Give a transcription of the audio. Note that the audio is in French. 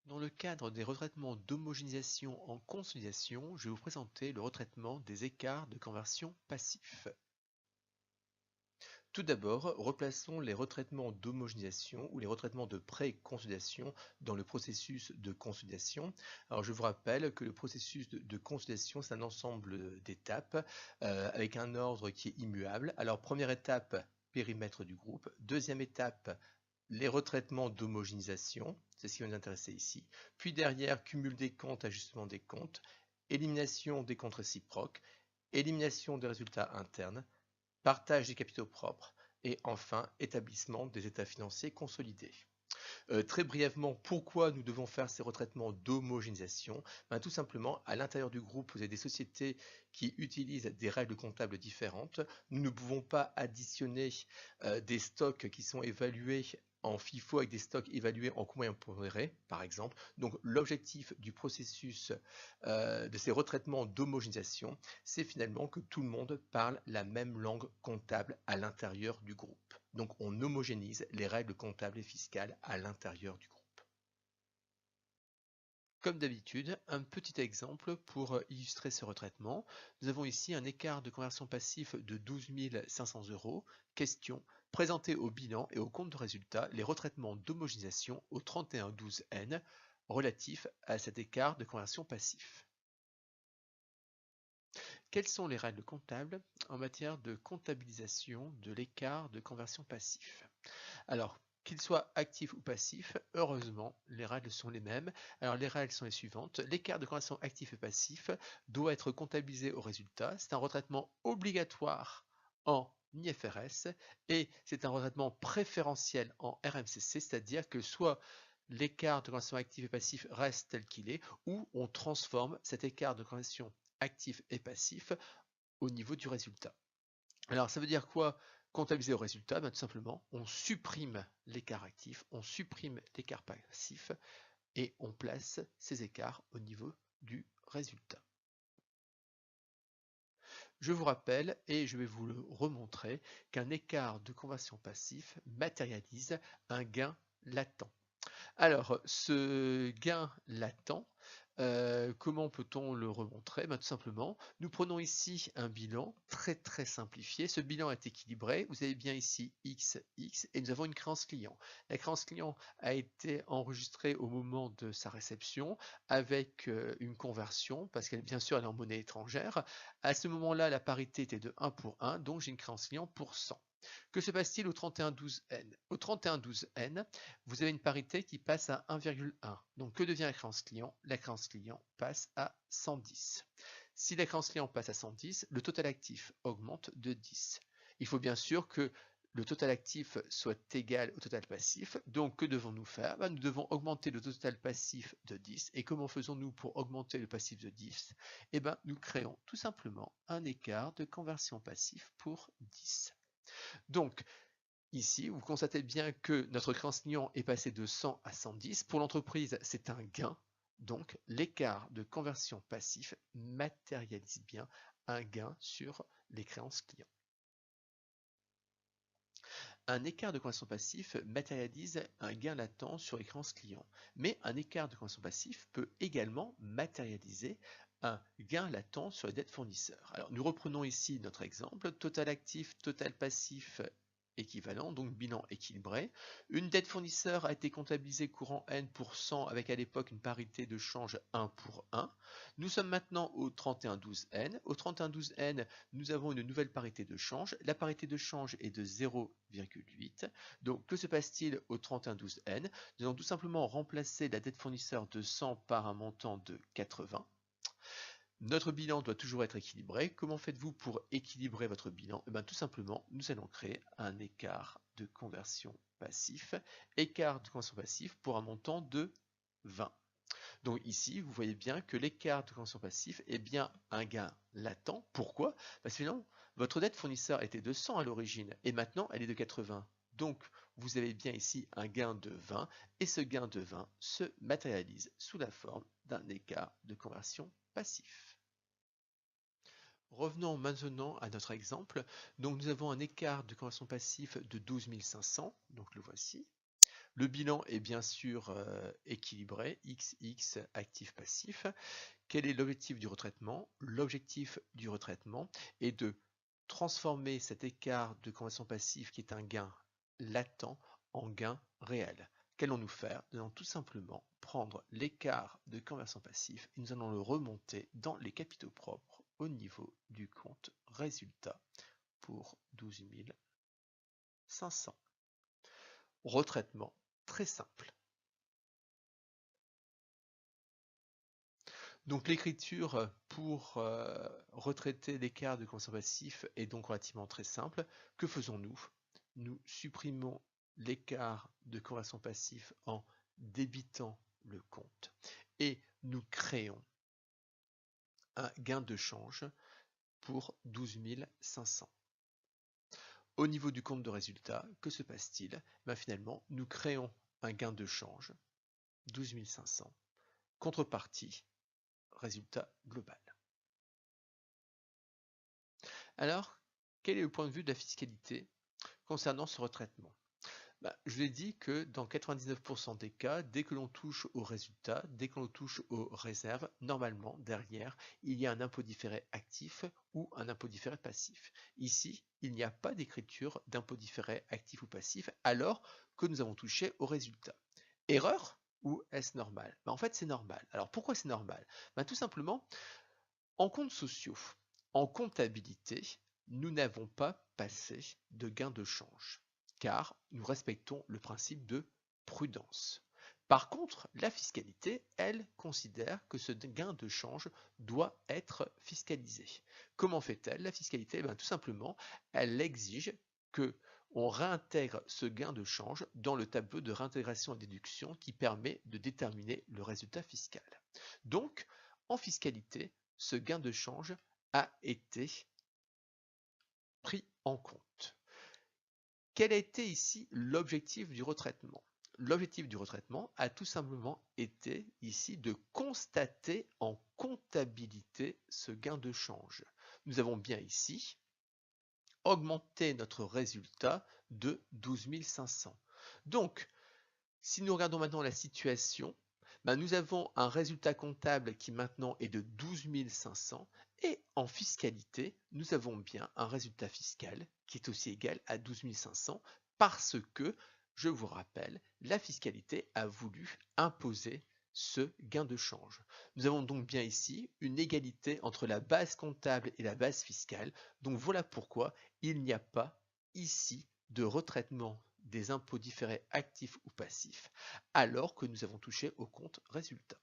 Dans le cadre des retraitements d'homogénéisation en consolidation, je vais vous présenter le retraitement des écarts de conversion passifs. Tout d'abord, replaçons les retraitements d'homogénéisation ou les retraitements de pré-consolidation dans le processus de consolidation. Alors je vous rappelle que le processus de consolidation, c'est un ensemble d'étapes avec un ordre qui est immuable. Alors première étape, périmètre du groupe. Deuxième étape, les retraitements d'homogénéisation, c'est ce qui va nous intéresser ici. Puis derrière, cumul des comptes, ajustement des comptes, élimination des comptes réciproques, élimination des résultats internes, partage des capitaux propres et enfin établissement des états financiers consolidés. Très brièvement, pourquoi nous devons faire ces retraitements d'homogénéisation? Tout simplement, à l'intérieur du groupe, vous avez des sociétés qui utilisent des règles comptables différentes. Nous ne pouvons pas additionner des stocks qui sont évalués en FIFO avec des stocks évalués en coût moyen pondéré, par exemple. Donc l'objectif du processus de ces retraitements d'homogénéisation, c'est finalement que tout le monde parle la même langue comptable à l'intérieur du groupe. Donc on homogénise les règles comptables et fiscales à l'intérieur du groupe. Comme d'habitude, un petit exemple pour illustrer ce retraitement. Nous avons ici un écart de conversion passif de 12 500 €. Question, présenter au bilan et au compte de résultat les retraitements d'homogénéisation au 31-12N relatifs à cet écart de conversion passif. Quelles sont les règles comptables en matière de comptabilisation de l'écart de conversion passif? Alors, qu'il soit actif ou passif, heureusement, les règles sont les mêmes. Alors, les règles sont les suivantes. L'écart de conversion actif et passif doit être comptabilisé au résultat. C'est un retraitement obligatoire en IFRS et c'est un retraitement préférentiel en RMCC, c'est-à-dire que soit l'écart de conversion actif et passif reste tel qu'il est, ou on transforme cet écart de conversion actif et passif au niveau du résultat. Alors ça veut dire quoi comptabiliser au résultat? Tout simplement, on supprime l'écart actif, on supprime l'écart passif et on place ces écarts au niveau du résultat. Je vous rappelle, et je vais vous le remontrer, qu'un écart de conversion passif matérialise un gain latent. Alors, ce gain latent, comment peut-on le remontrer? Tout simplement, nous prenons ici un bilan très simplifié. Ce bilan est équilibré. Vous avez bien ici X, X, et nous avons une créance client. La créance client a été enregistrée au moment de sa réception avec une conversion, parce qu'elle bien sûr elle est en monnaie étrangère. À ce moment-là, la parité était de 1 pour 1, donc j'ai une créance client pour 100. Que se passe-t-il au 31-12N? Au 31-12N, vous avez une parité qui passe à 1,1. Donc que devient la créance client? La créance client passe à 110. Si la créance client passe à 110, le total actif augmente de 10. Il faut bien sûr que le total actif soit égal au total passif. Donc que devons-nous faire? Nous devons augmenter le total passif de 10. Et comment faisons-nous pour augmenter le passif de 10? Nous créons tout simplement un écart de conversion passif pour 10. Donc, ici, vous constatez bien que notre créance client est passé de 100 à 110. Pour l'entreprise, c'est un gain. Donc, l'écart de conversion passif matérialise bien un gain sur les créances clients. Un écart de conversion passif matérialise un gain latent sur les créances clients. Mais un écart de conversion passif peut également matérialiser un gain latent sur les dettes fournisseurs. Alors, nous reprenons ici notre exemple. Total actif, total passif équivalent, donc bilan équilibré. Une dette fournisseur a été comptabilisée courant N pour 100 avec à l'époque une parité de change 1 pour 1. Nous sommes maintenant au 31-12N. Au 31-12N, nous avons une nouvelle parité de change. La parité de change est de 0,8. Donc que se passe-t-il au 31-12N? Nous allons tout simplement remplacer la dette fournisseur de 100 par un montant de 80. Notre bilan doit toujours être équilibré. Comment faites-vous pour équilibrer votre bilan? Tout simplement, nous allons créer un écart de conversion passif. Écart de conversion passif pour un montant de 20. Donc ici, vous voyez bien que l'écart de conversion passif est bien un gain latent. Pourquoi? Parce que finalement, votre dette fournisseur était de 100 à l'origine et maintenant elle est de 80. Donc vous avez bien ici un gain de 20 et ce gain de 20 se matérialise sous la forme d'un écart de conversion passif. Revenons maintenant à notre exemple. Donc nous avons un écart de conversion passif de 12 500, donc le voici. Le bilan est bien sûr équilibré, XX actif-passif. Quel est l'objectif du retraitement? L'objectif du retraitement est de transformer cet écart de conversion passive qui est un gain latent en gain réel. Qu'allons-nous faire? Nous allons tout simplement prendre l'écart de conversion passive et nous allons le remonter dans les capitaux propres au niveau du compte résultat pour 12 500. Retraitement très simple. Donc l'écriture pour retraiter l'écart de conversion passif est donc relativement très simple. Que faisons-nous? Nous supprimons l'écart de conversion passif en débitant le compte et nous créons un gain de change pour 12 500. Au niveau du compte de résultat, que se passe-t-il? Finalement, nous créons un gain de change, 12 500, contrepartie, résultat global. Alors, quel est le point de vue de la fiscalité concernant ce retraitement? Je l'ai dit que dans 99% des cas, dès que l'on touche aux résultats, dès que l'on touche aux réserves, normalement, derrière, il y a un impôt différé actif ou un impôt différé passif. Ici, il n'y a pas d'écriture d'impôt différé actif ou passif alors que nous avons touché aux résultats. Erreur ou est-ce normal? En fait, c'est normal. Alors pourquoi c'est normal? Tout simplement, en comptes sociaux, en comptabilité, nous n'avons pas passé de gain de change, car nous respectons le principe de prudence. Par contre, la fiscalité, elle, considère que ce gain de change doit être fiscalisé. Comment fait-elle? La fiscalité, tout simplement, elle exige que on réintègre ce gain de change dans le tableau de réintégration et déduction qui permet de déterminer le résultat fiscal. Donc, en fiscalité, ce gain de change a été pris en compte. Quel a été ici l'objectif du retraitement? L'objectif du retraitement a tout simplement été ici de constater en comptabilité ce gain de change. Nous avons bien ici augmenté notre résultat de 12 500. Donc, si nous regardons maintenant la situation, nous avons un résultat comptable qui maintenant est de 12 500 et en fiscalité, nous avons bien un résultat fiscal qui est aussi égal à 12 500 parce que, je vous rappelle, la fiscalité a voulu imposer ce gain de change. Nous avons donc bien ici une égalité entre la base comptable et la base fiscale. Donc voilà pourquoi il n'y a pas ici de retraitement des impôts différés actifs ou passifs, alors que nous avons touché au compte résultat.